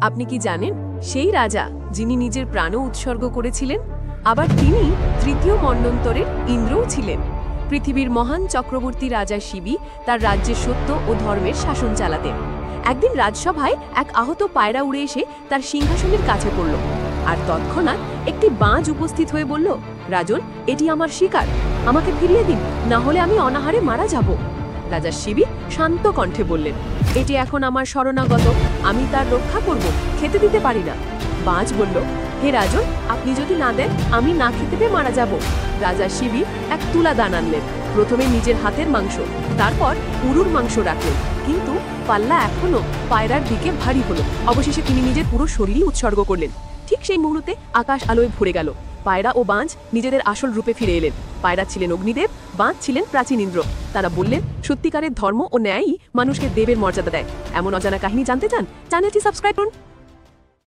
আপনি কি জানেন সেই রাজা যিনি নিজের প্রাণও উৎসর্গ করেছিলেন? আবার তিনি তৃতীয় মন্বন্তরের ইন্দ্রও ছিলেন। পৃথিবীর মহান চক্রবর্তী রাজা শিবী তার রাজ্যে সত্য ও ধর্মের শাসন চালাতেন। একদিন রাজসভায় এক আহত পায়রা উড়ে এসে তার সিংহাসনের কাছে পড়ল, আর তৎক্ষণাৎ একটি বাজ উপস্থিত হয়ে বলল, রাজন, এটি আমার শিকার, আমাকে ফিরিয়ে দিন, না হলে আমি অনাহারে মারা যাব। রাজা শিবী শান্ত কণ্ঠে বললেন, এটি এখন আমার শরণাগত, আমি তার রক্ষা করব, খেতে দিতে পারি না। বাজ বলল, হে রাজন, আপনি যদি না দেন আমি না খেতে পেয়ে মারা যাব। রাজা শিবী এক তুলা দান আনলেন, প্রথমে নিজের হাতের মাংস, তারপর উরুর মাংস রাখলেন, কিন্তু পাল্লা এখনো পায়রার দিকে ভারী হলো। অবশেষে তিনি নিজের পুরো শরীরই উৎসর্গ করলেন। ঠিক সেই মুহূর্তে আকাশ আলোয় ভরে গেল। পায়রা ও বাজ নিজেদের আসল রূপে ফিরে এলেন। পায়রা ছিলেন অগ্নিদেব, বাজ ছিলেন প্রাচীন ইন্দ্র। তারা বললেন, সত্যিকারের ধর্ম ও ন্যায়ই মানুষকে দেবের মর্যাদা দেয়। এমন অজানা কাহিনী জানতে চান? চ্যানেলটি সাবস্ক্রাইব করুন।